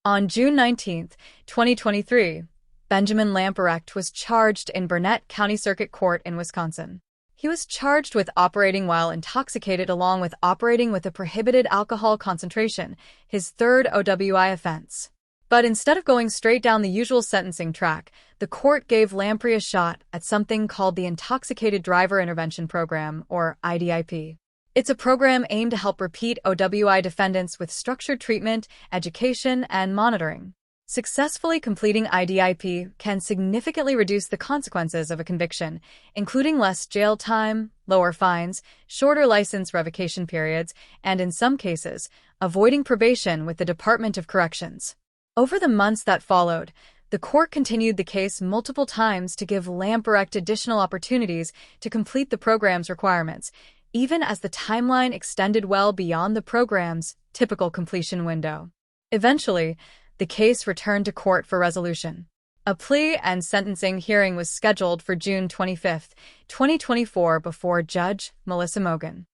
On June 19th, 2023, Benjamin Lamprecht was charged in Burnett County Circuit Court in Wisconsin. He was charged with operating while intoxicated along with operating with a prohibited alcohol concentration, his third OWI offense. But instead of going straight down the usual sentencing track, the court gave Lamprey a shot at something called the Intoxicated Driver Intervention Program, or IDIP. It's a program aimed to help repeat OWI defendants with structured treatment, education, and monitoring. Successfully completing IDIP can significantly reduce the consequences of a conviction, including less jail time, lower fines, shorter license revocation periods, and in some cases, avoiding probation with the Department of Corrections. Over the months that followed, the court continued the case multiple times to give Lamprecht additional opportunities to complete the program's requirements, even as the timeline extended well beyond the program's typical completion window. Eventually, the case returned to court for resolution. A plea and sentencing hearing was scheduled for June 25th, 2024 before Judge Melissa Mogan.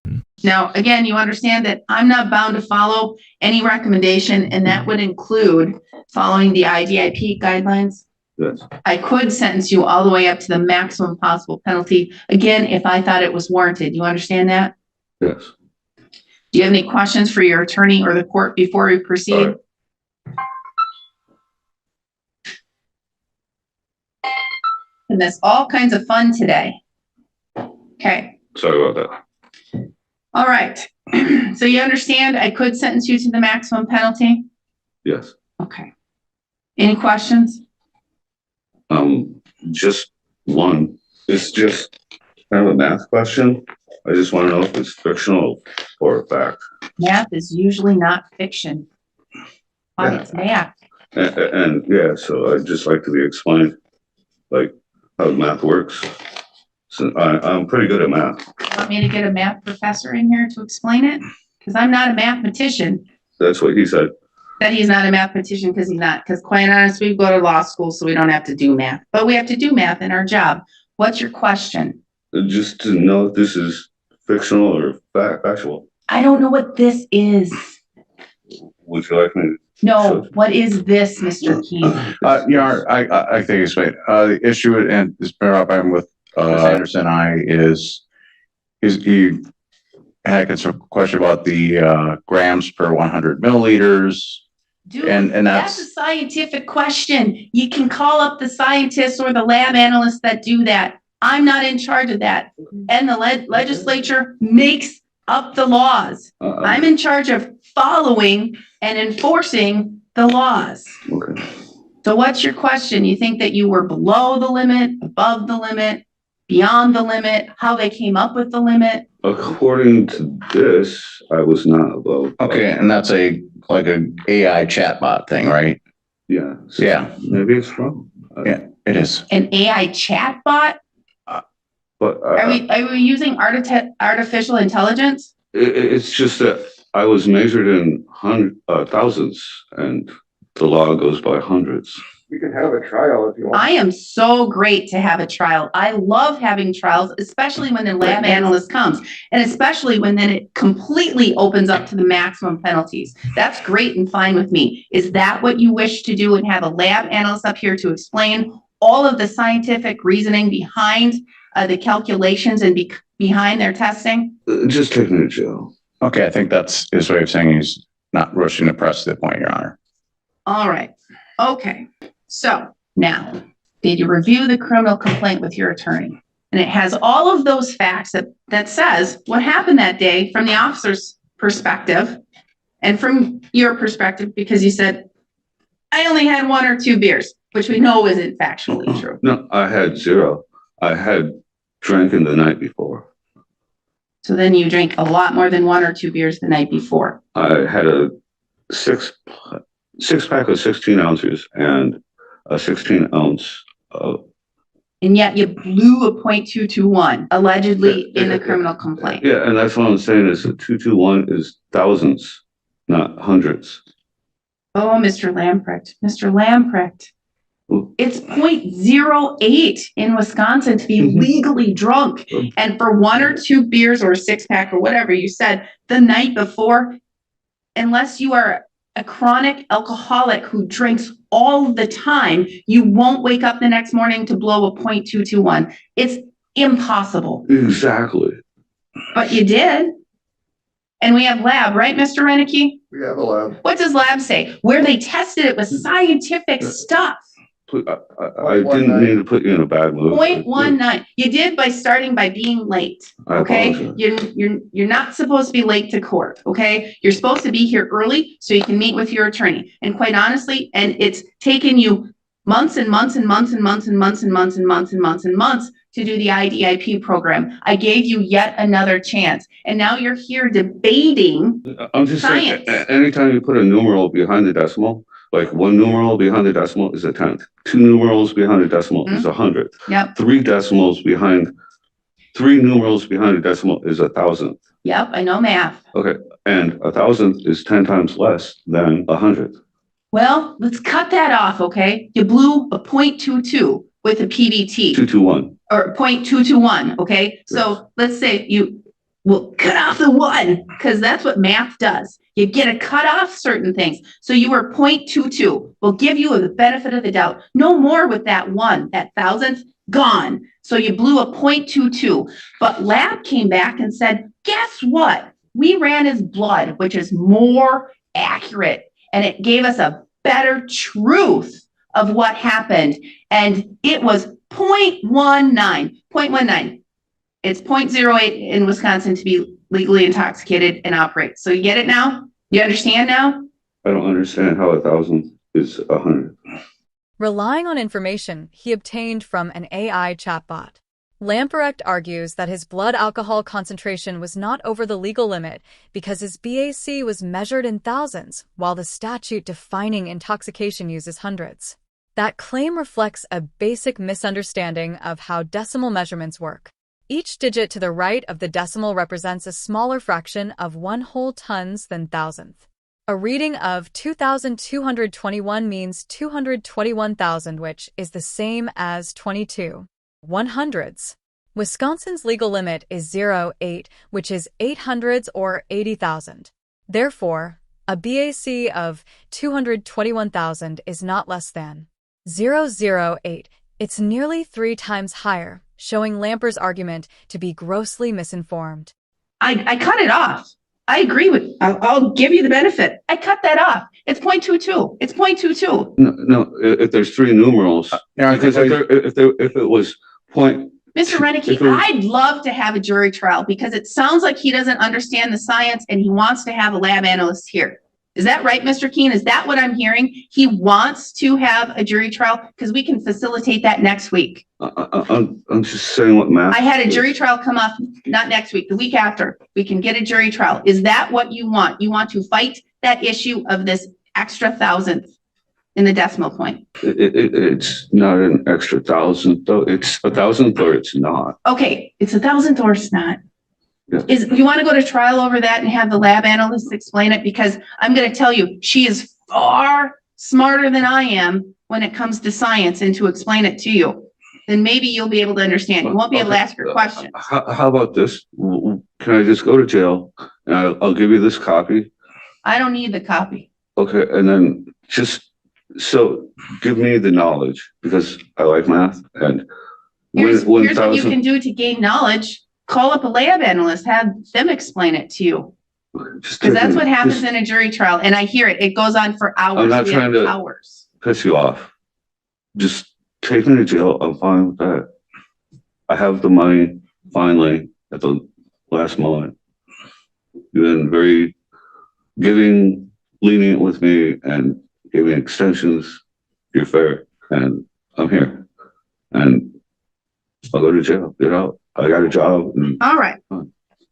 Now, again, you understand that I'm not bound to follow any recommendation, and that would include following the IDIP guidelines. Yes. I could sentence you all the way up to the maximum possible penalty, again, if I thought it was warranted. You understand that? Yes. Do you have any questions for your attorney or the court before we proceed? And that's all kinds of fun today. Okay. Sorry about that. All right. So you understand I could sentence you to the maximum penalty? Yes. Okay. Any questions? Just one. It's just kind of a math question. I just want to know if it's fictional or fact. Math is usually not fiction. It's math. And yeah, so I'd just like to be explained, like, how math works. So I'm pretty good at math. You want me to get a math professor in here to explain it? Because I'm not a mathematician. That's what he said. That he's not a mathematician because he's not. Because quite honestly, we go to law school, so we don't have to do math. But we have to do math in our job. What's your question? Just to know if this is fictional or factual. I don't know what this is. Would you like me to? No, what is this, Mr. Keene? I think it's right. The issue, and this brought up with Anderson and I, is he had a question about the grams per 100 milliliters. Dude, and that's a scientific question. You can call up the scientists or the lab analysts that do that. I'm not in charge of that. And the legislature makes up the laws. I'm in charge of following and enforcing the laws. Okay. So what's your question? You think that you were below the limit, above the limit, beyond the limit, how they came up with the limit? According to this, I was not above. Okay, and that's like a AI chatbot thing, right? Yeah. So Yeah. Maybe it's wrong. Yeah, it is. An AI chatbot? But Are we using artificial intelligence? it's just that I was measured in thousands, and the law goes by hundreds. We can have a trial if you want. I am so great to have a trial. I love having trials, especially when the lab analyst comes, and especially when then it completely opens up to the maximum penalties. That's great and fine with me. Is that what you wish to do, and have a lab analyst up here to explain all of the scientific reasoning behind the calculations and behind their testing? Just take me to jail. Okay, I think that's his way of saying he's not rushing to press the point, Your Honor. All right. Okay. So now, did you review the criminal complaint with your attorney? And it has all of those facts that says what happened that day from the officer's perspective and from your perspective, because you said, I only had 1 or 2 beers, which we know isn't factually true. No, I had 0. I had drinking the night before. So then you drank a lot more than 1 or 2 beers the night before. I had a six pack of 16 ounces and a 16 ounce of. And yet you blew a .221 allegedly in the criminal complaint. Yeah, and that's what I'm saying is that 221 is thousands, not hundreds. Oh, Mr. Lamprecht, Mr. Lamprecht. It's .08 in Wisconsin to be legally drunk. And for 1 or 2 beers or a 6-pack or whatever you said the night before, unless you are a chronic alcoholic who drinks all the time, you won't wake up the next morning to blow a 0.221. It's impossible. Exactly. But you did. And we have lab, right, Mr. Renicky? We have a lab. What does lab say? Where they tested it with scientific stuff. I didn't mean to put you in a bad mood. 0.19. You did by starting by being late. Okay, you're not supposed to be late to court. Okay, you're supposed to be here early so you can meet with your attorney. And quite honestly, and it's taken you months and months and months and months and months and months and months and months and months to do the IDIP program. I gave you yet another chance, and now you're here debating. I'm just science. saying, anytime you put a numeral behind the decimal, like one numeral behind the decimal is a tenth. Two numerals behind the decimal is 100th. Yep. Three numerals behind the decimal is 1,000th. Yep, I know math. Okay, and 1,000th is 10 times less than 100th. Well, let's cut that off, okay? You blew a 0.22 with a PBT. 221. Or 0.221, okay? So let's say you will cut off the one, because that's what math does. You get to cut off certain things. So you were 0.22. We'll give you the benefit of the doubt. No more with that one, that thousandth, gone. So you blew a 0.22. But lab came back and said, guess what? We ran his blood, which is more accurate. And it gave us a better truth of what happened. And it was 0.19. 0.19. It's 0.08 in Wisconsin to be legally intoxicated and operate. So you get it now? You understand now? I don't understand how 1,000 is 100. Relying on information he obtained from an AI chatbot, Lamprecht argues that his blood alcohol concentration was not over the legal limit because his BAC was measured in thousands, while the statute defining intoxication uses hundreds. That claim reflects a basic misunderstanding of how decimal measurements work. Each digit to the right of the decimal represents a smaller fraction of 1 whole tons than thousandth. A reading of 2,221 means 221,000, which is the same as 22 100ths. Wisconsin's legal limit is 0.8, which is 800ths or 80,000. Therefore, a BAC of 221,000 is not less than 0.008. It's nearly 3 times higher, showing Lamper's argument to be grossly misinformed. I cut it off. I agree with, I'll give you the benefit. I cut that off. It's 0.22. It's 0.22. No, if there's three numerals, because if it was point. Mr. Renicky, I'd love to have a jury trial because it sounds like he doesn't understand the science and he wants to have a lab analyst here. Is that right, Mr. Keene? Is that what I'm hearing? He wants to have a jury trial because we can facilitate that next week. I'm just saying what math. I had a jury trial come up, not next week, the week after. We can get a jury trial. Is that what you want? You want to fight that issue of this extra thousandth in the decimal point? It's not an extra thousandth, though. It's 1,000th or it's not. Okay, it's 1,000th or it's not. Yeah. You want to go to trial over that and have the lab analyst explain it? Because I'm going to tell you, she is far smarter than I am when it comes to science and to explain it to you. Then maybe you'll be able to understand. You won't be able to ask her questions. How about this? Can I just go to jail and I'll give you this copy? I don't need the copy. Okay, and then just so give me the knowledge because I like math and here's what you can do to gain knowledge. Call up a lab analyst, have them explain it to you. Because that's what happens in a jury trial. And I hear it. It goes on for hours. I'm not trying to piss you off. Just take me to jail. I'm fine with that. I have the money finally at the last moment. You've been very giving, lenient with me and giving extensions. You're fair. And I'm here. And I'll go to jail. Get out. I got a job. All right.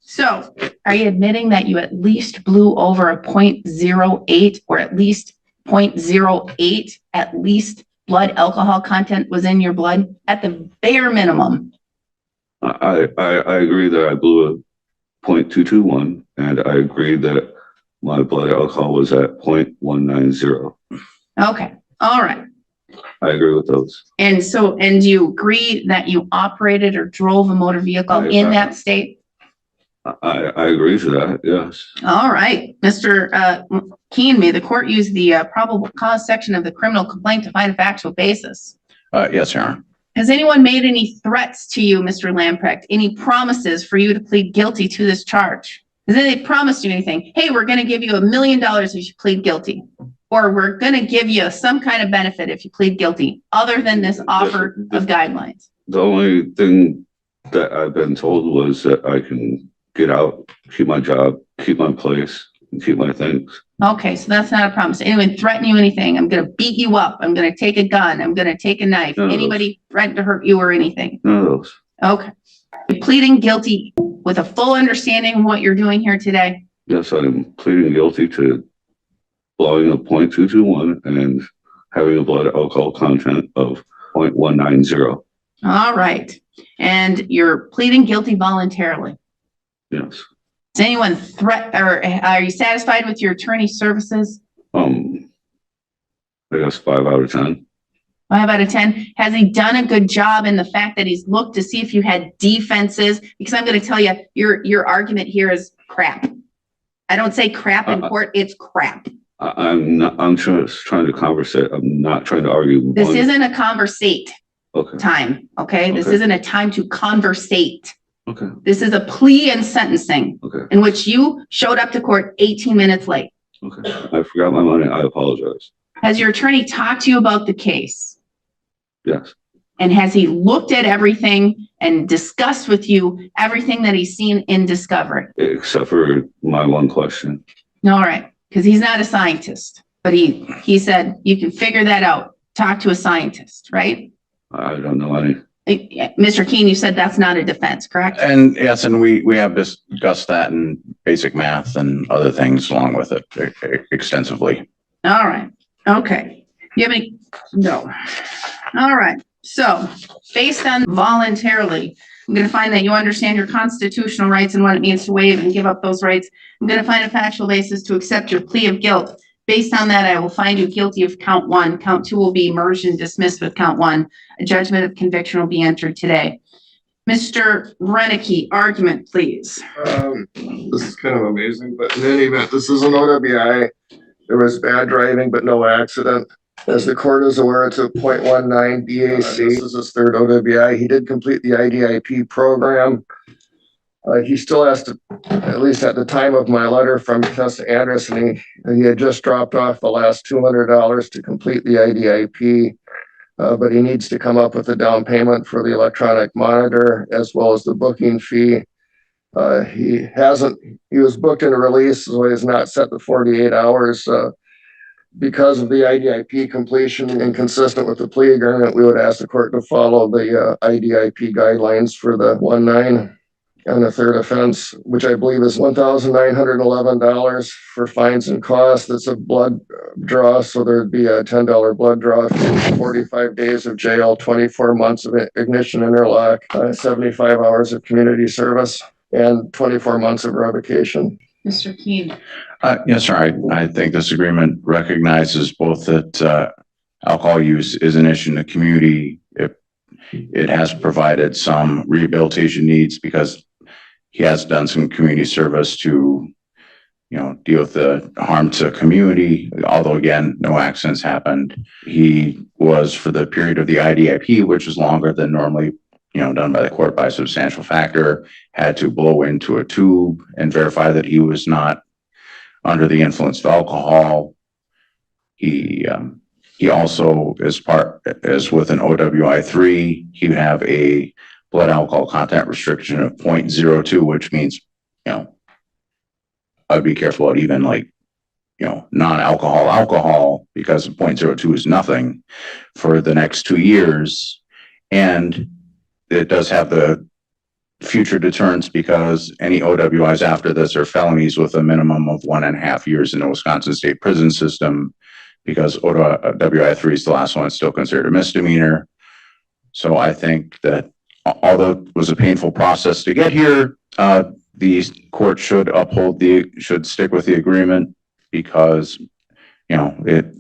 So are you admitting that you at least blew over a 0.08 or at least 0.08, at least blood alcohol content was in your blood at the bare minimum? I agree that I blew a 0.221 and I agree that my blood alcohol was at 0.190. Okay. All right. I agree with those. And do you agree that you operated or drove a motor vehicle in that state? I agree to that, yes. All right, Mr. Keen, may the court use the probable cause section of the criminal complaint to find a factual basis? Yes, Your Honor. Has anyone made any threats to you, Mr. Lamprecht? Any promises for you to plead guilty to this charge? Has they promised you anything? Hey, we're going to give you $1 million if you plead guilty. Or we're going to give you some kind of benefit if you plead guilty, other than this offer of guidelines. The only thing that I've been told was that I can get out, keep my job, keep my place, and keep my things. Okay, so that's not a promise. Anyone threaten you anything? I'm going to beat you up. I'm going to take a gun. I'm going to take a knife. No, Anybody threaten to hurt you or anything? None of those. Okay. You're pleading guilty with a full understanding of what you're doing here today? Yes, I'm pleading guilty to blowing a .221 and having a blood alcohol content of 0.190. All right. And you're pleading guilty voluntarily? Yes. Does anyone or are you satisfied with your attorney's services? I guess 5 out of 10. 5 out of 10. Has he done a good job in the fact that he's looked to see if you had defenses? Because I'm going to tell you, your argument here is crap. I don't say crap in court, it's crap. I'm just trying to conversate. I'm not trying to argue. This isn't a conversate Okay. time, okay? This Okay. isn't a time to conversate. Okay. This is a plea and sentencing Okay. in which you showed up to court 18 minutes late. Okay. I forgot my money. I apologize. Has your attorney talked to you about the case? Yes. And has he looked at everything and discussed with you everything that he's seen in discovery? Except for my one question. All right, because he's not a scientist, but he said you can figure that out. Talk to a scientist, right? I don't know any. Mr. Keen, you said that's not a defense, correct? And yes, and we have discussed that in basic math and other things along with it extensively. All right. Okay. You have any? No. All right. So based on voluntarily, I'm going to find that you understand your constitutional rights and what it means to waive and give up those rights. I'm going to find a factual basis to accept your plea of guilt. Based on that, I will find you guilty of count 1. Count 2 will be merged and dismissed with count 1. A judgment of conviction will be entered today. Mr. Renicky, argument, please. This is kind of amazing, but in any event, this is an OWI. There was bad driving, but no accident. As the court is aware, it's a 0.19 BAC. This is his 3rd OWI. He did complete the IDIP program. He still has to, at least at the time of my letter from Tessa Anderson, he had just dropped off the last $200 to complete the IDIP. But he needs to come up with a down payment for the electronic monitor as well as the booking fee. He was booked in a release, so he has not set the 48 hours. Because of the IDIP completion and consistent with the plea agreement, we would ask the court to follow the IDIP guidelines for the 1-9 and the 3rd offense, which I believe is $1,911 for fines and costs. That's a blood draw, so there'd be a $10 blood draw, 45 days of jail, 24 months of ignition interlock, 75 hours of community service, and 24 months of revocation. Mr. Keen. Yes, sir. I think this agreement recognizes both that alcohol use is an issue in the community. It has provided some rehabilitation needs because he has done some community service to, deal with the harm to community. Although again, no accidents happened. He was, for the period of the IDIP, which is longer than normally, done by the court by a substantial factor, had to blow into a tube and verify that he was not under the influence of alcohol. He also, as with an OWI 3, he would have a blood alcohol content restriction of 0.02, which means, I'd be careful about even non-alcohol alcohol, because 0.02 is nothing for the next 2 years. And it does have the future deterrence because any OWIs after this are felonies with a minimum of 1.5 years in the Wisconsin state prison system, because OWI 3 is the last one, it's still considered a misdemeanor. So I think that although it was a painful process to get here, the court should stick with the agreement because, it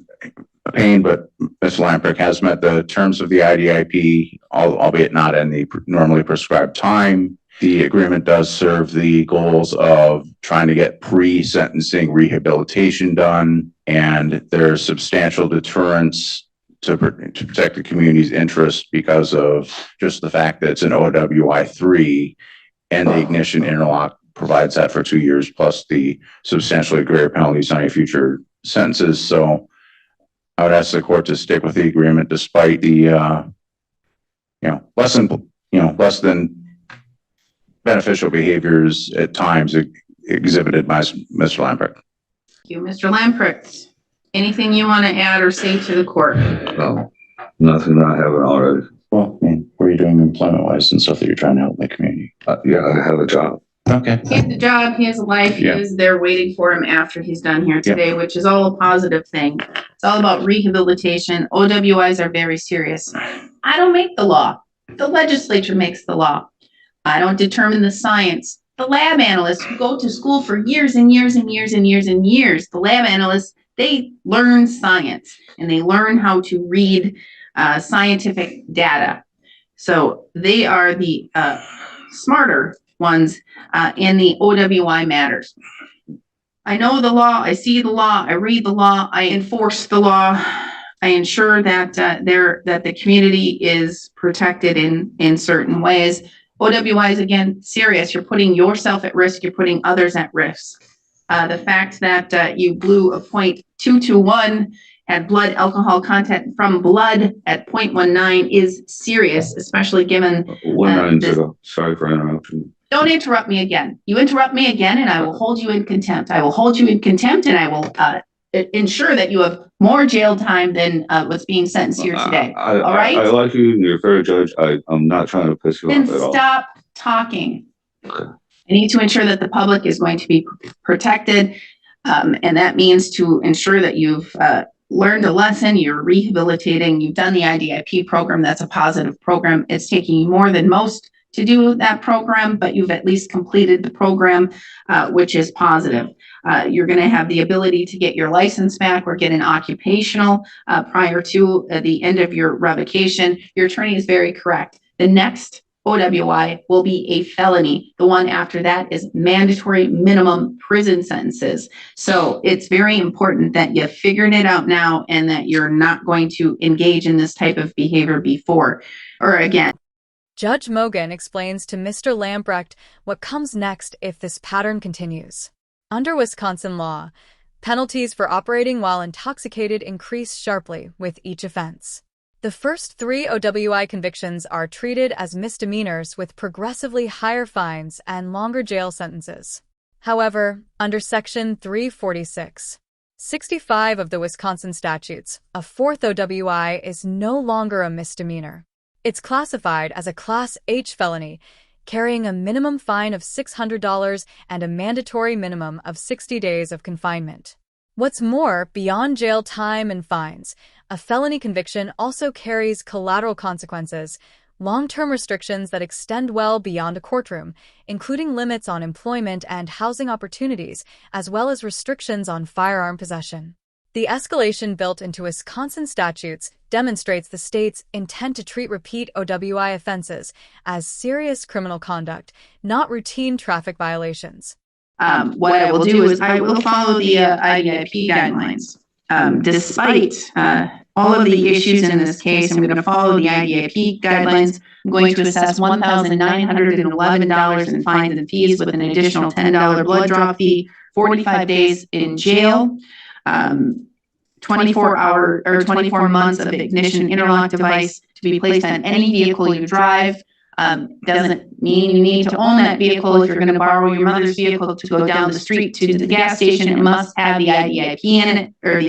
a pain, but Ms. Lamprecht has met the terms of the IDIP, albeit not in the normally prescribed time. The agreement does serve the goals of trying to get pre-sentencing rehabilitation done, and there's substantial deterrence to protect the community's interest because of just the fact that it's an OWI 3 and the ignition interlock provides that for 2 years plus the substantially greater penalties on any future sentences. So I would ask the court to stick with the agreement despite the, less than beneficial behaviors at times exhibited by Mr. Lamprecht. Thank you. Mr. Lamprecht, anything you want to add or say to the court? No, nothing that I haven't already. Well, I mean, what are you doing employment-wise and stuff that you're trying to help the community? Yeah, I have a job. Okay. He has a job, he has a life, he is there waiting for him after he's done here today, which is all a positive thing. It's all about rehabilitation. OWIs are very serious. I don't make the law. The legislature makes the law. I don't determine the science. The lab analysts who go to school for years and years and years and years and years, the lab analysts, they learn science and they learn how to read scientific data. So they are the smarter ones in the OWI matters. I know the law, I see the law, I read the law, I enforce the law, I ensure that that the community is protected in certain ways. OWI is again serious. You're putting yourself at risk, you're putting others at risk. The fact that you blew a .221 had blood alcohol content from blood at 0.19 is serious, especially given 190. Sorry for interrupting. Don't interrupt me again. You interrupt me again and I will hold you in contempt. I will hold you in contempt and I will ensure that you have more jail time than what's being sentenced here today. All right? I like you and you're a fair judge. I'm not trying to piss you Then off at all. stop talking. Okay. I need to ensure that the public is going to be protected. And that means to ensure that you've learned a lesson, you're rehabilitating, you've done the IDIP program. That's a positive program. It's taking you more than most to do that program, but you've at least completed the program, which is positive. You're going to have the ability to get your license back or get an occupational prior to the end of your revocation. Your attorney is very correct. The next OWI will be a felony. The one after that is mandatory minimum prison sentences. So it's very important that you figured it out now and that you're not going to engage in this type of behavior before or again. Judge Mogan explains to Mr. Lamprecht what comes next if this pattern continues. Under Wisconsin law, penalties for operating while intoxicated increase sharply with each offense. The first 3 OWI convictions are treated as misdemeanors with progressively higher fines and longer jail sentences. However, under Section 346, 65 of the Wisconsin statutes, a 4th OWI is no longer a misdemeanor. It's classified as a Class H felony, carrying a minimum fine of $600 and a mandatory minimum of 60 days of confinement. What's more, beyond jail time and fines, a felony conviction also carries collateral consequences, long-term restrictions that extend well beyond a courtroom, including limits on employment and housing opportunities, as well as restrictions on firearm possession. The escalation built into Wisconsin statutes demonstrates the state's intent to treat repeat OWI offenses as serious criminal conduct, not routine traffic violations. What I will do is I will follow the IDIP guidelines. Despite all of the issues in this case, I'm going to follow the IDIP guidelines. I'm going to assess $1,911 in fines and fees with an additional $10 blood draw fee, 45 days in jail, 24 months of ignition interlock device to be placed on any vehicle you drive. Doesn't mean you need to own that vehicle. If you're going to borrow your mother's vehicle to go down the street to the gas station, it must have the IDIP in it or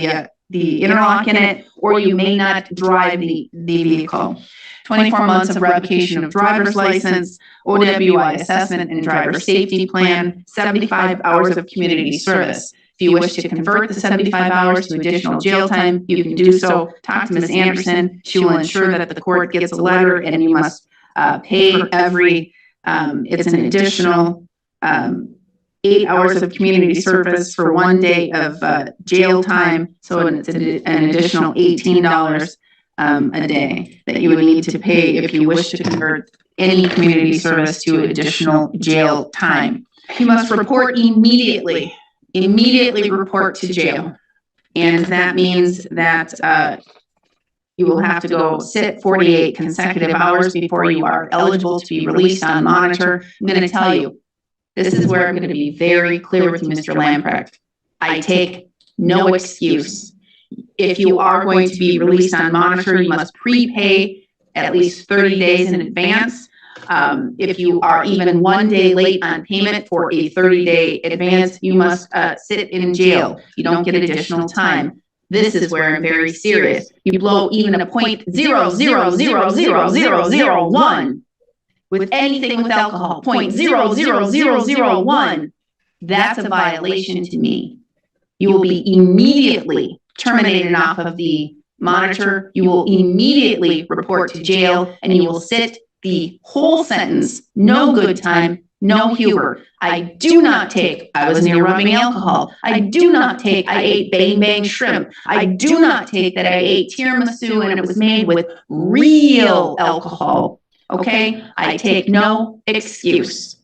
the interlock in it, or you may not drive the vehicle. 24 months of revocation of driver's license, OWI assessment and driver safety plan, 75 hours of community service. If you wish to convert the 75 hours to additional jail time, you can do so. Talk to Ms. Anderson. She will ensure that the court gets a letter and you must pay every, it's an additional 8 hours of community service for 1 day of jail time. So it's an additional $18. a day that you would need to pay if you wish to convert any community service to additional jail time. You must report immediately. Immediately report to jail. And that means that you will have to go sit 48 consecutive hours before you are eligible to be released on monitor. I'm going to tell you, this is where I'm going to be very clear with you, Mr. Lamprecht. I take no excuse. If you are going to be released on monitor, you must prepay at least 30 days in advance. If you are even 1 day late on payment for a 30-day advance, you must sit in jail. You don't get additional time. This is where I'm very serious. You blow even a 0.0000001 with anything with alcohol, 0.00001, that's a violation to me. You will be immediately terminated off of the monitor. You will immediately report to jail, and you will sit the whole sentence, no good time, no Huber. I do not take, I was near rubbing alcohol. I do not take, I ate bang bang shrimp. I do not take that I ate tiramisu and it was made with real alcohol. Okay? I take no excuse.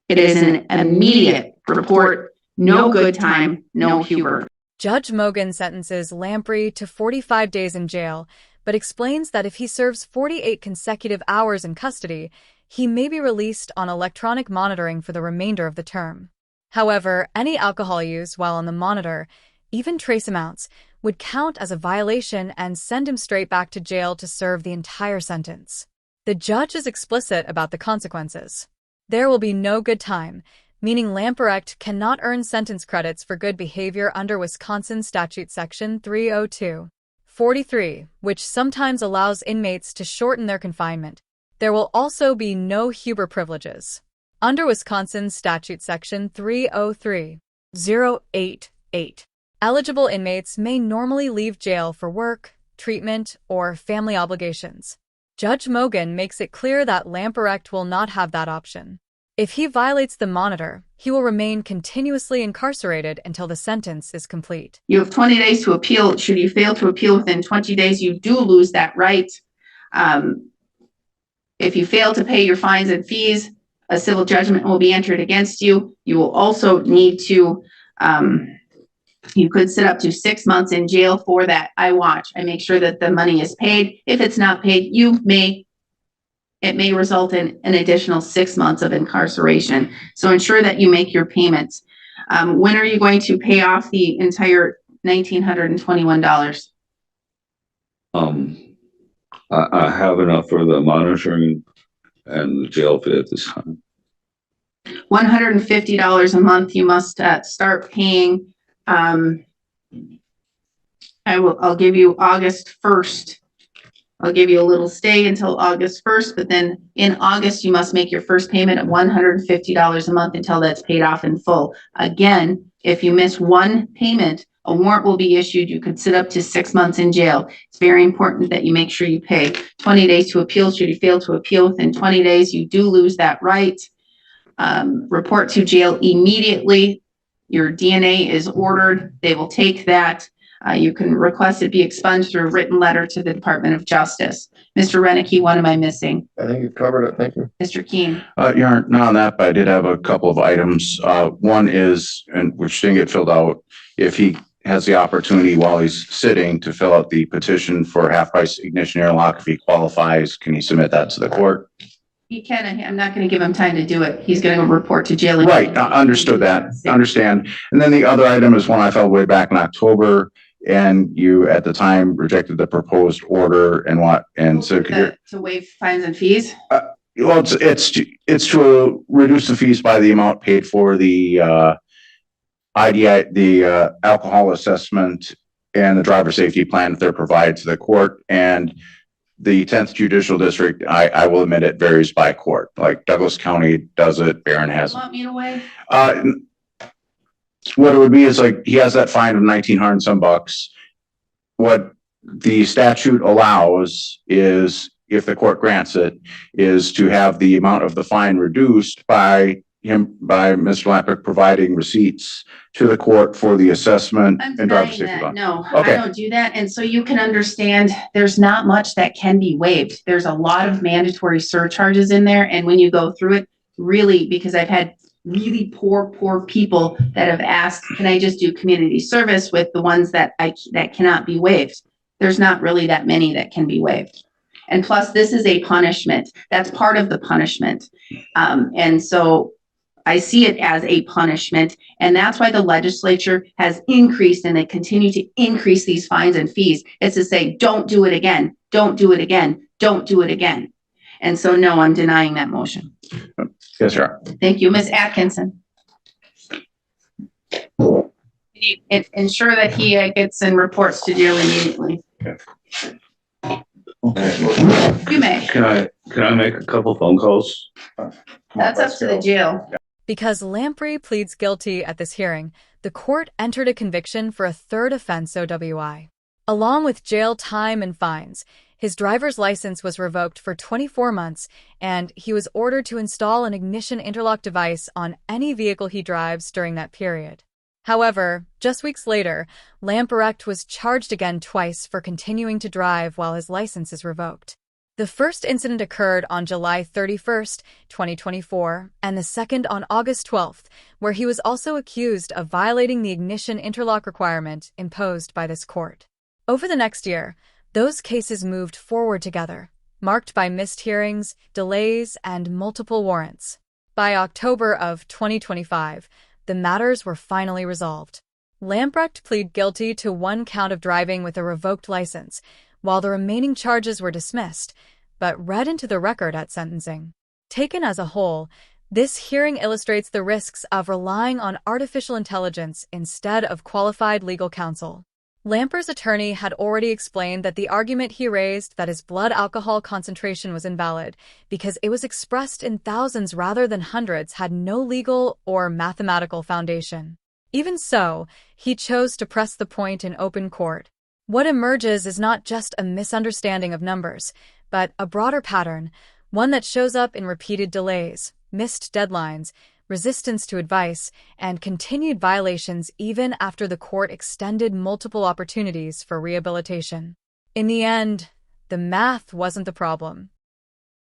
It is an immediate report, no good time, no Huber. Judge Mogan sentences Lamprey to 45 days in jail, but explains that if he serves 48 consecutive hours in custody, he may be released on electronic monitoring for the remainder of the term. However, any alcohol use while on the monitor, even trace amounts, would count as a violation and send him straight back to jail to serve the entire sentence. The judge is explicit about the consequences. There will be no good time, meaning Lamprecht cannot earn sentence credits for good behavior under Wisconsin Statute Section 302.43, which sometimes allows inmates to shorten their confinement. There will also be no Huber privileges. Under Wisconsin Statute Section 303.088, eligible inmates may normally leave jail for work, treatment, or family obligations. Judge Mogan makes it clear that Lamprecht will not have that option. If he violates the monitor, he will remain continuously incarcerated until the sentence is complete. You have 20 days to appeal. Should you fail to appeal within 20 days, you do lose that right. If you fail to pay your fines and fees, a civil judgment will be entered against you. You will also need to, you could sit up to 6 months in jail for that. I watch. I make sure that the money is paid. If it's not paid, it may result in an additional 6 months of incarceration. So ensure that you make your payments. When are you going to pay off the entire $1,921? I have enough for the monitoring and the jail fee at this time. $150 a month you must start paying. I'll give you August 1st. I'll give you a little stay until August 1st, but then in August, you must make your first payment of $150 a month until that's paid off in full. Again, if you miss one payment, a warrant will be issued. You could sit up to 6 months in jail. It's very important that you make sure you pay. 20 days to appeal. Should you fail to appeal within 20 days, you do lose that right. Report to jail immediately. Your DNA is ordered. They will take that. You can request it be expunged through a written letter to the Department of Justice. Mr. Renicky, what am I missing? I think you've covered it. Thank you. Mr. Keene. You aren't not on that, but I did have a couple of items. One is, and which didn't get filled out, if he has the opportunity while he's sitting to fill out the petition for half-price ignition air lock, if he qualifies, can he submit that to the court? He can. I'm not going to give him time to do it. He's going to report to jail. Right. Understood that. Understand. And then the other item is one I filed way back in October, and you at the time rejected the proposed order and so to waive fines and fees. Well, it's to reduce the fees by the amount paid for the IDI, the alcohol assessment and the driver safety plan that they're provided to the court. And the 10th Judicial District, I will admit it varies by court. Like Douglas County does it, Barron has it. Want me to waive? What it would be is like he has that fine of $1,900 and some bucks. What the statute allows is, if the court grants it, is to have the amount of the fine reduced by by Mr. Lampick providing receipts to the court for the assessment I'm and driver denying safety that. bond. No, Okay. I don't do that. And so you can understand there's not much that can be waived. There's a lot of mandatory surcharges in there. And when you go through it, really, because I've had really poor people that have asked, can I just do community service with the ones that that cannot be waived? There's not really that many that can be waived. And plus, this is a punishment. That's part of the punishment. And so I see it as a punishment, and that's why the legislature has increased, and they continue to increase these fines and fees. It's to say, don't do it again, don't do it again, don't do it again. And so, no, I'm denying that motion. Yes, sir. Thank you. Ms. Atkinson. Ensure that he gets and reports to jail immediately. You may. Can I make a couple phone calls? That's up to the jail. Because Lamprey pleads guilty at this hearing, the court entered a conviction for a third offense OWI. Along with jail time and fines, his driver's license was revoked for 24 months, and he was ordered to install an ignition interlock device on any vehicle he drives during that period. However, just weeks later, Lamprecht was charged again twice for continuing to drive while his license is revoked. The first incident occurred on July 31st, 2024, and the second on August 12th, where he was also accused of violating the ignition interlock requirement imposed by this court. Over the next year, those cases moved forward together, marked by missed hearings, delays, and multiple warrants. By October of 2025, the matters were finally resolved. Lamprecht pleaded guilty to one count of driving with a revoked license, while the remaining charges were dismissed, but read into the record at sentencing. Taken as a whole, this hearing illustrates the risks of relying on artificial intelligence instead of qualified legal counsel. Lamper's attorney had already explained that the argument he raised that his blood alcohol concentration was invalid because it was expressed in thousands rather than hundreds had no legal or mathematical foundation. Even so, he chose to press the point in open court. What emerges is not just a misunderstanding of numbers, but a broader pattern, one that shows up in repeated delays, missed deadlines, resistance to advice, and continued violations even after the court extended multiple opportunities for rehabilitation. In the end, the math wasn't the problem.